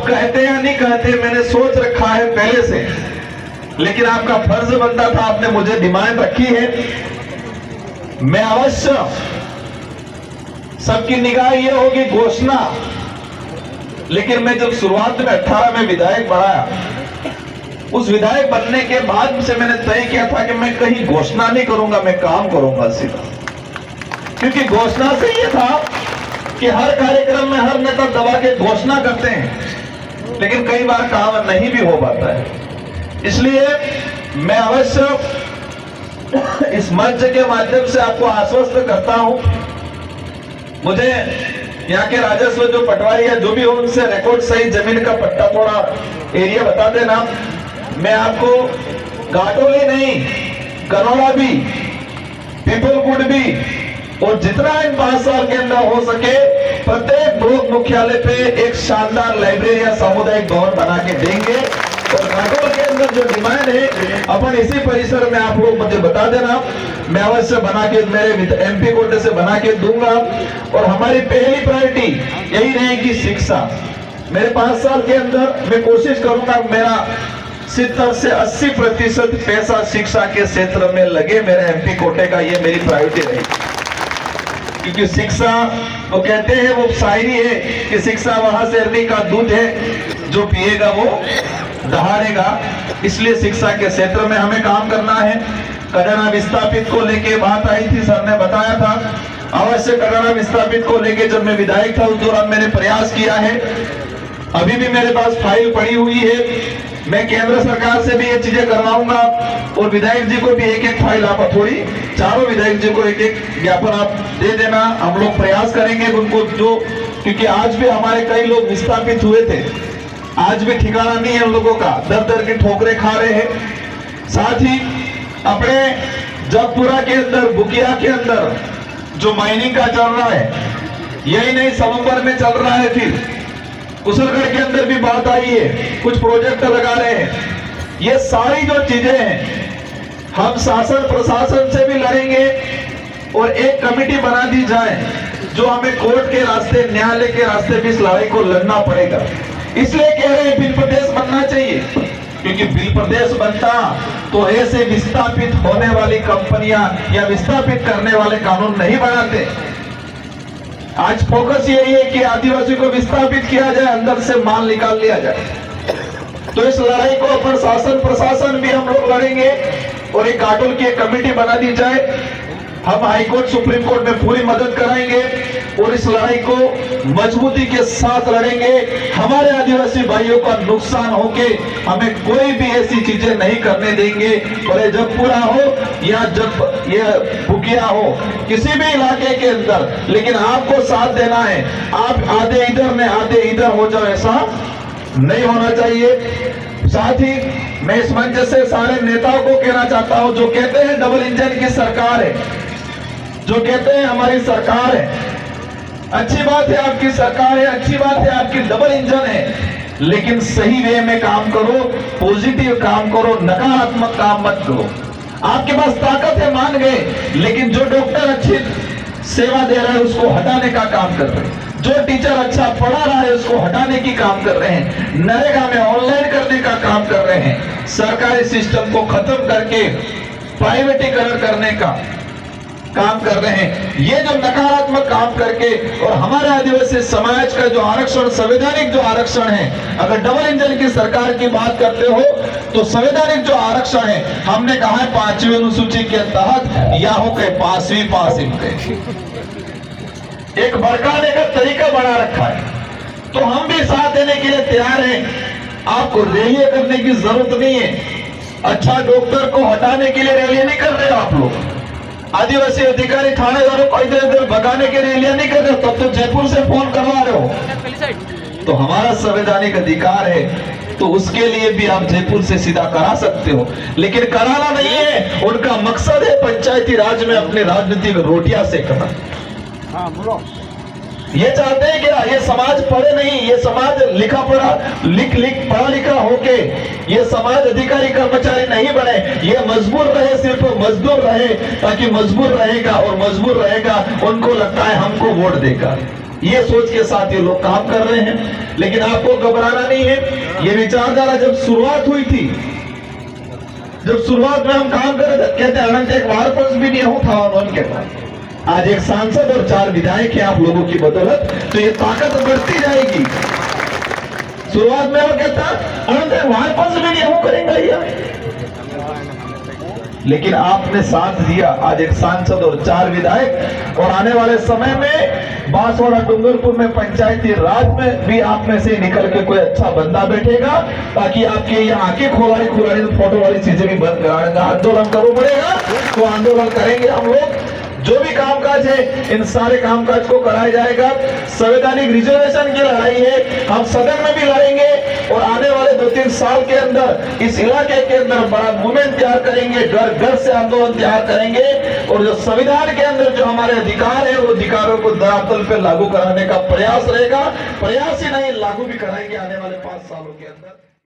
कहते या नहीं कहते, मैंने सोच रखा है पहले से, लेकिन आपका फर्ज बनता था, आपने मुझे डिमांड रखी है, मैं अवश्य, सबकी निगाह ये होगी घोषणा। लेकिन मैं जब शुरुआत में 18 में विधायक बढ़ाया, उस विधायक बनने के बाद से मैंने तय किया था कि मैं कहीं घोषणा नहीं करूंगा, मैं काम करूंगा सीधा। क्योंकि घोषणा से ये था कि हर कार्यक्रम में हर नेता दबा के घोषणा करते हैं, लेकिन कई बार काम नहीं भी हो पाता है। इसलिए मैं अवश्य इस मंच के माध्यम से आपको आश्वस्त करता हूं, मुझे यहाँ के राजस्व जो पटवारी है जो भी हो, उनसे रिकॉर्ड सही जमीन का पट्टा थोड़ा एरिया बता देना। मैं आपको घाटोली नहीं, कनौड़ा भी, पीपलगुड़ भी, और जितना इन 5 साल के अंदर हो सके प्रत्येक ब्लॉक मुख्यालय पे एक शानदार लाइब्रेरी या सामुदायिक भवन बना के देंगे। और घाटोल के अंदर जो डिमांड है अपन इसी परिसर में आप लोग मुझे बता देना, मैं अवश्य बना के मेरे एमपी कोटे से बना के दूंगा। और हमारी पहली प्रायोरिटी यही रहेगी शिक्षा। मेरे 5 साल के अंदर मैं कोशिश करूंगा मेरा 70 से 80% पैसा शिक्षा के क्षेत्र में लगे मेरे एमपी कोटे का, ये मेरी प्रायोरिटी रहेगी। क्योंकि शिक्षा, वो कहते हैं, वो शायरी है कि शिक्षा वहां से अरनी का दूध है, जो पिएगा वो दहाड़ेगा। इसलिए शिक्षा के क्षेत्र में हमें काम करना है। कड़ाना विस्थापित को लेके बात आई थी, सर ने बताया था, अवश्य कड़ाना विस्थापित को लेके जब मैं विधायक था उस दौरान मैंने प्रयास किया है। अभी भी मेरे पास फाइल पड़ी हुई है, मैं केंद्र सरकार से भी ये चीजें करवाऊंगा। और विधायक जी को भी एक एक फाइल आप थोड़ी, चारों विधायक जी को एक एक ज्ञापन आप दे देना। हम लोग प्रयास करेंगे उनको, जो क्योंकि आज भी हमारे कई लोग विस्थापित हुए थे, आज भी ठिकाना नहीं है उन लोगों का, दर दर की ठोकरें खा रहे हैं। साथ ही अपने जगपुरा के अंदर, बुकिया के अंदर जो माइनिंग का चल रहा है, यही नहीं सवंबर में चल रहा है, फिर कुशलगढ़ के अंदर भी बात आई है, कुछ प्रोजेक्ट लगा रहे हैं। ये सारी जो चीजें हैं हम शासन प्रशासन से भी लड़ेंगे और एक कमेटी बना दी जाए जो हमें कोर्ट के रास्ते, न्यायालय के रास्ते भी इस लड़ाई को लड़ना पड़ेगा। इसलिए कह रहे हैं बिल प्रदेश बनना चाहिए, क्योंकि बिल प्रदेश बनता तो ऐसे विस्थापित होने वाली कंपनियां या विस्थापित करने वाले कानून नहीं बनाते। आज फोकस यही है कि आदिवासी को विस्थापित किया जाए, अंदर से माल निकाल लिया जाए। तो इस लड़ाई को अपन शासन प्रशासन भी हम लोग लड़ेंगे और एक घाटोल की एक कमेटी बना दी जाए। हम हाईकोर्ट सुप्रीम कोर्ट में पूरी मदद कराएंगे और इस लड़ाई को मजबूती के साथ लड़ेंगे। हमारे आदिवासी भाइयों का नुकसान होके हमें कोई भी ऐसी चीजें नहीं करने देंगे। और जब पूरा हो या जब ये बुकिया हो, किसी भी इलाके के अंदर, लेकिन आपको साथ देना है। आप आधे इधर ने आधे इधर हो जाओ, ऐसा नहीं होना चाहिए। साथ ही मैं इस मंच से सारे नेताओं को कहना चाहता हूं जो कहते हैं डबल इंजन की सरकार है, जो कहते हैं हमारी सरकार है, अच्छी बात है आपकी सरकार है, अच्छी बात है आपकी डबल इंजन है, लेकिन सही वे में काम करो, पॉजिटिव काम करो, नकारात्मक काम मत करो। आपके पास ताकत है मान गए, लेकिन जो डॉक्टर अच्छी सेवा दे रहा है उसको हटाने का काम कर रहे हैं, जो टीचर अच्छा पढ़ा रहा है उसको हटाने की काम कर रहे हैं, नरेगा में ऑनलाइन करने का काम कर रहे हैं, सरकारी सिस्टम को खत्म करके प्राइवेटीकरण करने का काम कर रहे हैं। ये जो नकारात्मक काम करके और हमारे आदिवासी समाज का जो आरक्षण, संवैधानिक जो आरक्षण है, अगर डबल इंजन की सरकार की बात करते हो तो संवैधानिक जो आरक्षण है, हमने कहा है 5वीं अनुसूची के तहत या हो के 5वीं पास इनके एक भड़काने का तरीका बना रखा है। तो हम भी साथ देने के लिए तैयार हैं। आपको रैली करने की जरूरत नहीं है। अच्छा डॉक्टर को हटाने के लिए रैली नहीं कर रहे हो आप लोग, आदिवासी अधिकारी थानेदारों को इधर उधर भगाने के लिए नहीं कर रहे हो, तब तो जयपुर से फोन करवा रहे हो। तो हमारा संवैधानिक अधिकार है, तो उसके लिए भी आप जयपुर से सीधा करा सकते हो, लेकिन कराना नहीं है। उनका मकसद है पंचायती राज में अपनी राजनीतिक रोटियां सेकना। ये चाहते हैं कि ये समाज पढ़े नहीं, ये समाज लिखा पढ़ा पढ़ा लिखा होके ये समाज अधिकारी कर्मचारी नहीं बने, ये मजबूर रहे, सिर्फ मजदूर रहे, ताकि मजबूर रहेगा और मजबूर रहेगा उनको लगता है हमको वोट देगा। ये सोच के साथ ये लोग काम कर रहे हैं। लेकिन आपको घबराना नहीं है। ये विचारधारा जब शुरुआत हुई थी, जब शुरुआत में हम काम कर रहे थे, कहते अनंत एक वारपल्स भी नहीं हूं था उन्होंने कहता। आज एक सांसद और 4 विधायक हैं आप लोगों की बदौलत, तो ये ताकत बढ़ती जाएगी। शुरुआत में वो कहता अनंत एक वारपल्स भी नहीं हूं करेंगे ये, लेकिन आपने साथ दिया। आज एक सांसद और 4 विधायक, और आने वाले समय में बांसवाड़ा डूंगरपुर में पंचायती राज में भी आप में से निकल के कोई अच्छा बंदा बैठेगा, ताकि आपके यहाँ आके खोलाड़ी फोटो वाली चीजें भी बंद कराने आंदोलन करना पड़ेगा। तो आंदोलन करेंगे हम लोग। जो भी कामकाज है इन सारे कामकाज को कराया जाएगा। संवैधानिक रिजर्वेशन की लड़ाई है, हम सदन में भी लड़ेंगे, और आने वाले 2-3 साल के अंदर इस इलाके के अंदर बड़ा मूवमेंट तैयार करेंगे, घर घर से आंदोलन तैयार करेंगे, और जो संविधान के अंदर जो हमारे अधिकार है वो अधिकारों को धरातल पे लागू कराने का प्रयास रहेगा। प्रयास ही नहीं, लागू भी कराएंगे आने वाले 5 सालों के अंदर।